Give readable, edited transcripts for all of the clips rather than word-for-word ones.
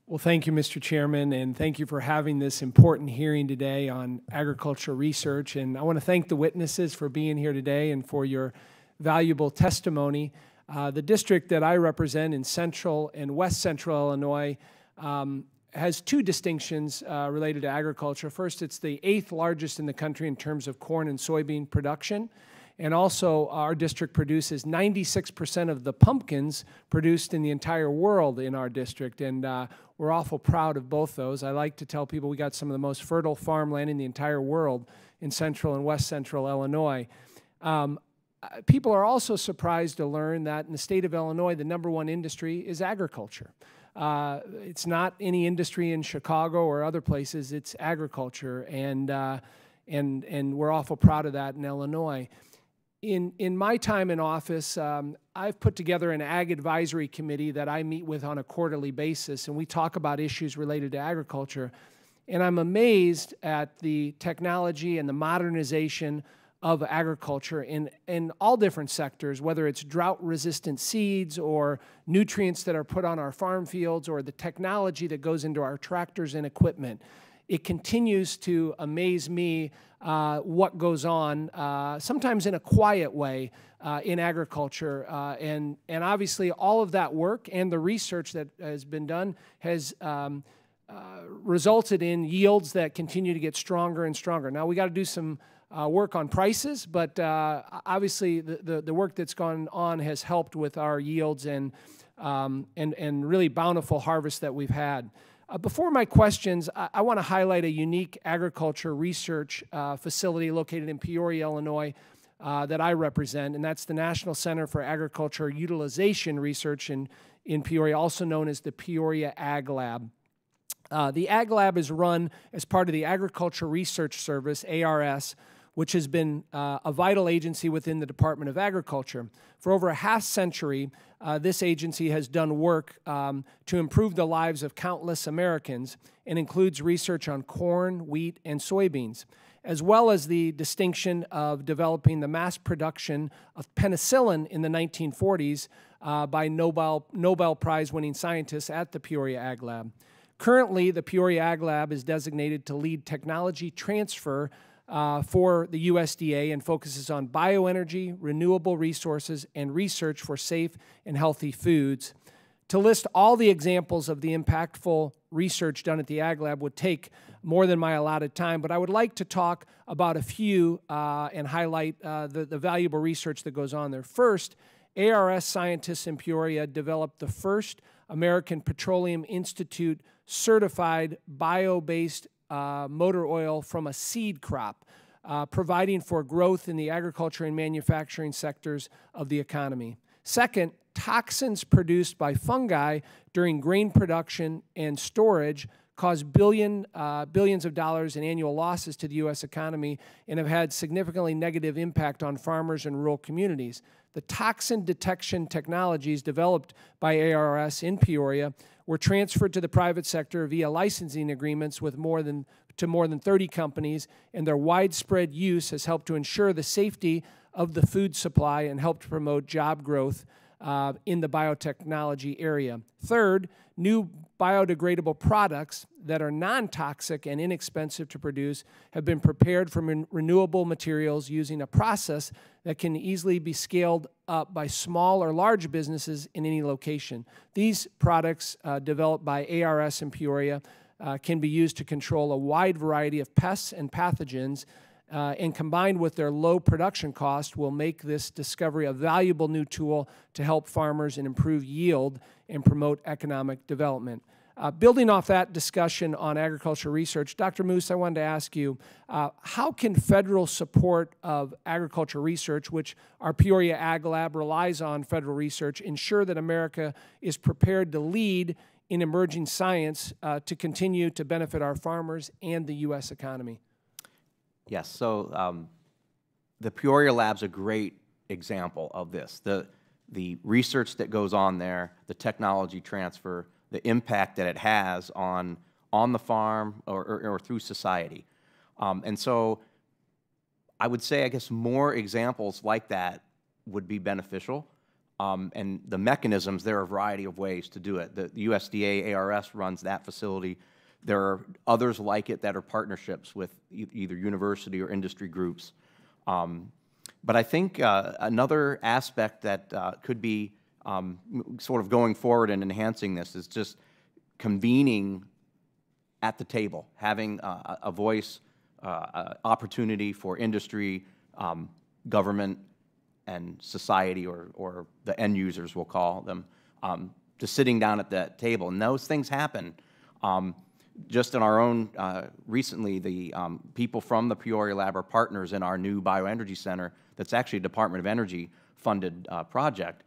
Well, thank you, Mr. Chairman, and thank you for having this important hearing today on agricultural research. And I want to thank the witnesses for being here today and for your valuable testimony. The district that I represent in central and west central Illinois has two distinctions related to agriculture. First, it's the 8th largest in the country in terms of corn and soybean production. And also, our district produces 96% of the pumpkins produced in the entire world in our district. And we're awful proud of both those. I like to tell people we got some of the most fertile farmland in the entire world in central and west central Illinois. People are also surprised to learn that in the state of Illinois, the #1 industry is agriculture. It's not any industry in Chicago or other places, it's agriculture. And we're awful proud of that in Illinois. In my time in office, I've put together an Ag Advisory Committee that I meet with on a quarterly basis, and we talk about issues related to agriculture. And I'm amazed at the technology and the modernization of agriculture in all different sectors, whether it's drought-resistant seeds or nutrients that are put on our farm fields or the technology that goes into our tractors and equipment. It continues to amaze me what goes on, sometimes in a quiet way, in agriculture. And obviously, all of that work and the research that has been done has resulted in yields that continue to get stronger and stronger. Now, we got to do some work on prices, but obviously, the work that's gone on has helped with our yields and really bountiful harvest that we've had. Before my questions, I want to highlight a unique agriculture research facility located in Peoria, Illinois, that I represent, and that's the National Center for Agriculture Utilization Research in Peoria, also known as the Peoria Ag Lab. The Ag Lab is run as part of the Agriculture Research Service, ARS, which has been a vital agency within the Department of Agriculture. For over a half-century, this agency has done work to improve the lives of countless Americans and includes research on corn, wheat, and soybeans, as well as the distinction of developing the mass production of penicillin in the 1940s by Nobel Prize-winning scientists at the Peoria Ag Lab. Currently, the Peoria Ag Lab is designated to lead technology transfer for the USDA and focuses on bioenergy, renewable resources, and research for safe and healthy foods. To list all the examples of the impactful research done at the Ag Lab would take more than my allotted time, but I would like to talk about a few and highlight the valuable research that goes on there. First, ARS scientists in Peoria developed the first American Petroleum Institute certified bio-based motor oil from a seed crop, providing for growth in the agriculture and manufacturing sectors of the economy. Second, toxins produced by fungi during grain production and storage cause billions of dollars in annual losses to the U.S. economy and have had significantly negative impact on farmers and rural communities. The toxin detection technologies developed by ARS in Peoria were transferred to the private sector via licensing agreements with more than 30 companies, and their widespread use has helped to ensure the safety of the food supply and helped promote job growth in the biotechnology area. Third, new biodegradable products that are non-toxic and inexpensive to produce have been prepared from renewable materials using a process that can easily be scaled up by small or large businesses in any location. These products developed by ARS in Peoria can be used to control a wide variety of pests and pathogens, and combined with their low production cost will make this discovery a valuable new tool to help farmers and improve yield and promote economic development. Building off that discussion on agriculture research, Dr. Moose, I wanted to ask you, how can federal support of agriculture research, which our Peoria Ag Lab relies on federal research, ensure that America is prepared to lead in emerging science to continue to benefit our farmers and the U.S. economy? Yes, so the Peoria Lab's a great example of this. The research that goes on there, the technology transfer, the impact that it has on the farm or through society. And so I would say, I guess, more examples like that would be beneficial. and the mechanisms, there are a variety of ways to do it. The USDA ARS runs that facility. There are others like it that are partnerships with either university or industry groups. But I think another aspect that could be sort of going forward and enhancing this is just convening at the table, having a voice, opportunity for industry, government, and society, or the end users, we'll call them, just sitting down at that table. And those things happen. Just in our own, recently, the people from the Peoria Lab are partners in our new bioenergy center that's actually a Department of Energy funded project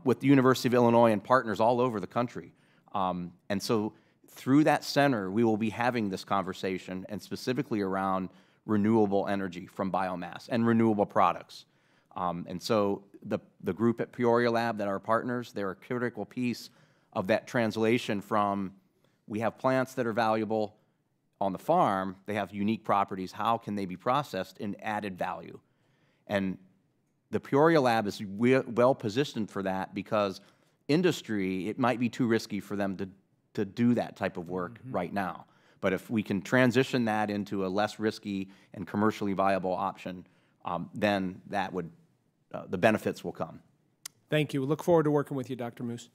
with the University of Illinois and partners all over the country. And so through that center, we will be having this conversation, and specifically around renewable energy from biomass and renewable products. And so the group at Peoria Lab that are partners, they're a critical piece of that translation from, we have plants that are valuable on the farm, they have unique properties, how can they be processed in added value? And the Peoria Lab is well positioned for that, because industry, it might be too risky for them to do that type of work right now. But if we can transition that into a less risky and commercially viable option, then that would, the benefits will come. Thank you. We look forward to working with you, Dr. Moose.